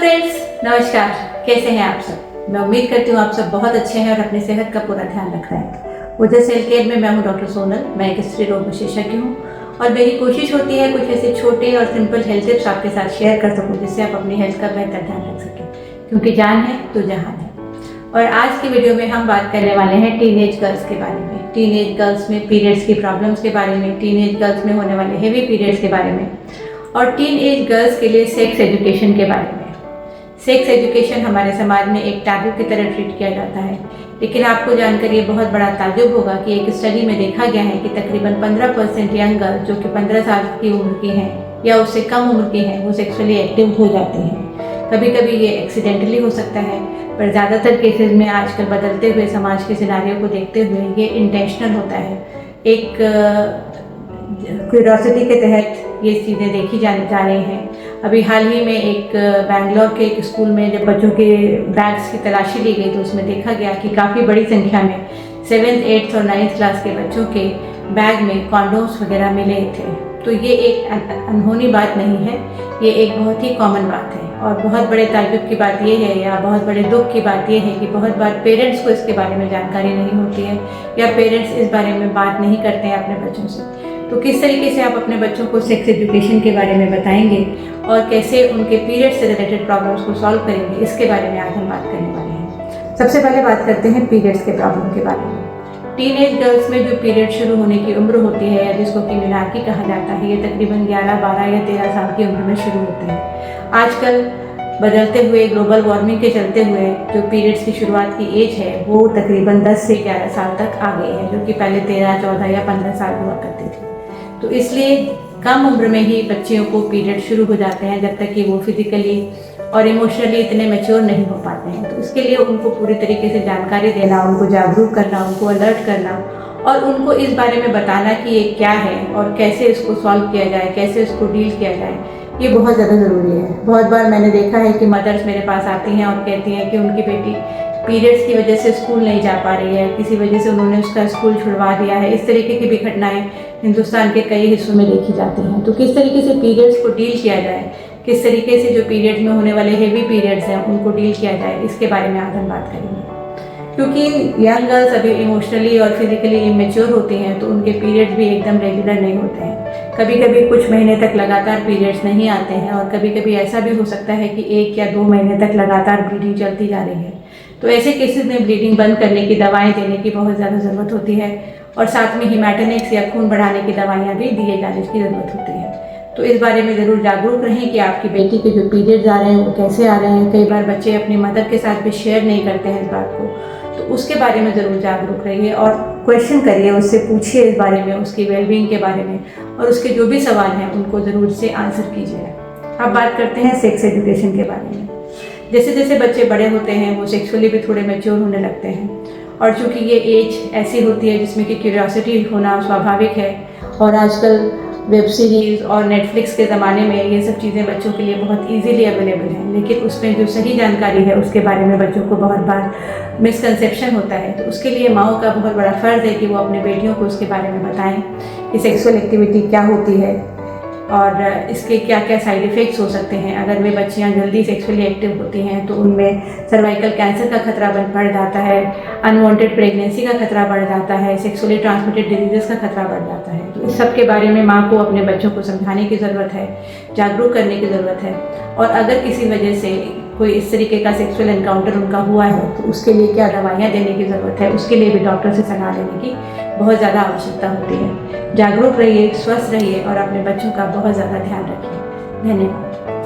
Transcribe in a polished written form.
Friends, नमस्कार। कैसे हैं आप सब? मैं उम्मीद करती हूँ आप सब बहुत अच्छे हैं और अपनी सेहत का पूरा ध्यान रख रहे हैं। ऊर्जा सेल केयर में मैं हूँ डॉक्टर सोनल। मैं एक स्त्री रोग विशेषज्ञ हूँ और मेरी कोशिश होती है कुछ ऐसे छोटे और सिंपल हेल्थ टिप्स आपके साथ शेयर कर सकूँ जिससे आप अपनी हेल्थ का बेहतर ध्यान रख सकें, क्योंकि जान है तो जहान है। और आज की वीडियो में हम बात करने वाले हैं टीनेज गर्ल्स के बारे में, टीनेज गर्ल्स में पीरियड्स की प्रॉब्लम्स के बारे में, टीनेज गर्ल्स में होने वाले हेवी पीरियड्स के बारे में और टीन एज गर्ल्स के लिए सेक्स एजुकेशन के बारे में। सेक्स एजुकेशन हमारे समाज में एक टैबू की तरह ट्रीट किया जाता है, लेकिन आपको जानकर ये बहुत बड़ा ताज्जुब होगा कि एक स्टडी में देखा गया है कि तकरीबन 15% यंग गर्ल्स जो कि 15 साल की उम्र की हैं या उससे कम उम्र की हैं वो सेक्सुअली एक्टिव हो जाते हैं। कभी कभी ये एक्सीडेंटली हो सकता है, पर ज़्यादातर केसेस में आजकल बदलते हुए समाज के सिनारियों को देखते हुए ये इंटेंशनल होता है। एक क्यूरियोसिटी के तहत ये चीज़ें देखी जा रही हैं। अभी हाल ही में एक बैंगलोर के एक स्कूल में जब बच्चों के बैग्स की तलाशी ली गई तो उसमें देखा गया कि काफ़ी बड़ी संख्या में 7th, 8th और 9th क्लास के बच्चों के बैग में कॉन्डोम्स वगैरह मिले थे। तो ये एक अनहोनी बात नहीं है, ये एक बहुत ही कॉमन बात है। और बहुत बड़े ताज्जुब की बात ये है या बहुत बड़े दुख की बात ये है कि बहुत बार पेरेंट्स को इसके बारे में जानकारी नहीं होती है या पेरेंट्स इस बारे में बात नहीं करते हैं अपने बच्चों से। तो किस तरीके से आप अपने बच्चों को सेक्स एजुकेशन के बारे में बताएंगे और कैसे उनके पीरियड से रिलेटेड प्रॉब्लम्स को सॉल्व करेंगे, इसके बारे में आज हम बात करने वाले हैं। सबसे पहले बात करते हैं पीरियड्स के प्रॉब्लम के बारे में। टीनेज गर्ल्स में जो पीरियड शुरू होने की उम्र होती है या जिसको कि मिनार्की कहा जाता है, ये तकरीबन 11, 12 या 13 साल की उम्र में शुरू होते हैं। आजकल बदलते हुए ग्लोबल वार्मिंग के चलते हुए जो पीरियड्स की शुरुआत की एज है वो तकरीबन 10 से 11 साल तक आ गई है, जो कि पहले 13, 14 या 15 साल हुआ करती थी। तो इसलिए कम उम्र में ही बच्चियों को पीरियड शुरू हो जाते हैं जब तक कि वो फिजिकली और इमोशनली इतने मैच्योर नहीं हो पाते हैं। तो इसके लिए उनको पूरी तरीके से जानकारी देना, उनको जागरूक करना, उनको अलर्ट करना और उनको इस बारे में बताना कि ये क्या है और कैसे इसको सॉल्व किया जाए, कैसे इसको डील किया जाए, ये बहुत ज़्यादा ज़रूरी है। बहुत बार मैंने देखा है कि मदर्स मेरे पास आती हैं और कहती हैं कि उनकी बेटी पीरियड्स की वजह से स्कूल नहीं जा पा रही है, किसी वजह से उन्होंने उसका स्कूल छुड़वा दिया है। इस तरीके की भी घटनाएं हिंदुस्तान के कई हिस्सों में देखी जाती हैं। तो किस तरीके से पीरियड्स को डील किया जाए, किस तरीके से जो पीरियड्स में होने वाले हेवी पीरियड्स हैं उनको डील किया जाए, इसके बारे में आज हम बात करेंगे। क्योंकि यंग गर्ल्स अभी इमोशनली और फिजिकली इमेच्योर होती हैं तो उनके पीरियड्स भी एकदम रेगुलर नहीं होते हैं। कभी कभी कुछ महीने तक लगातार पीरियड्स नहीं आते हैं और कभी कभी ऐसा भी हो सकता है कि 1 या 2 महीने तक लगातार ब्लीडिंग चलती जा रही है। तो ऐसे केसेस में ब्लीडिंग बंद करने की दवाएं देने की बहुत ज़्यादा ज़रूरत होती है और साथ में हिमैटोनिक्स या खून बढ़ाने की दवाइयाँ भी दिए जाने की ज़रूरत होती है। तो इस बारे में ज़रूर जागरूक रहें कि आपकी बेटी के जो पीरियड्स आ रहे हैं वो कैसे आ रहे हैं। कई बार बच्चे अपनी मदर के साथ भी शेयर नहीं करते हैं इस बात को, तो उसके बारे में ज़रूर जागरूक रहिए और क्वेश्चन करिए, उससे पूछिए इस बारे में, उसकी वेलबींग के बारे में और उसके जो भी सवाल हैं उनको ज़रूर से आंसर कीजिए। अब बात करते हैं सेक्स एजुकेशन के बारे में। जैसे जैसे बच्चे बड़े होते हैं वो सेक्सुअली भी थोड़े मैच्योर होने लगते हैं और चूँकि ये एज ऐसी होती है जिसमें कि क्यूरियोसिटी होना स्वाभाविक है और आजकल वेब सीरीज़ और नेटफ्लिक्स के ज़माने में ये सब चीज़ें बच्चों के लिए बहुत इजीली अवेलेबल हैं, लेकिन उसमें जो सही जानकारी है उसके बारे में बच्चों को बहुत बार मिसकंसेप्शन होता है। तो उसके लिए माँओं का बहुत बड़ा फ़र्ज़ है कि वो अपने बेटियों को उसके बारे में बताएं कि सेक्सुअल एक्टिविटी क्या होती है और इसके क्या क्या साइड इफ़ेक्ट्स हो सकते हैं। अगर वे बच्चियां जल्दी सेक्सुअली एक्टिव होती हैं तो उनमें सर्वाइकल कैंसर का खतरा बढ़ जाता है, अनवांटेड प्रेगनेंसी का खतरा बढ़ जाता है, सेक्सुअली ट्रांसमिटेड डिजीज़ का खतरा बढ़ जाता है। तो इस सब के बारे में माँ को अपने बच्चों को समझाने की ज़रूरत है, जागरूक करने की ज़रूरत है। और अगर किसी वजह से कोई इस तरीके का सेक्सुअल एनकाउंटर उनका हुआ है तो उसके लिए क्या दवाइयाँ देने की ज़रूरत है, उसके लिए भी डॉक्टर से सलाह लेने की बहुत ज़्यादा आवश्यकता होती है। जागरूक रहिए, स्वस्थ रहिए और अपने बच्चों का बहुत ज़्यादा ध्यान रखिए। धन्यवाद।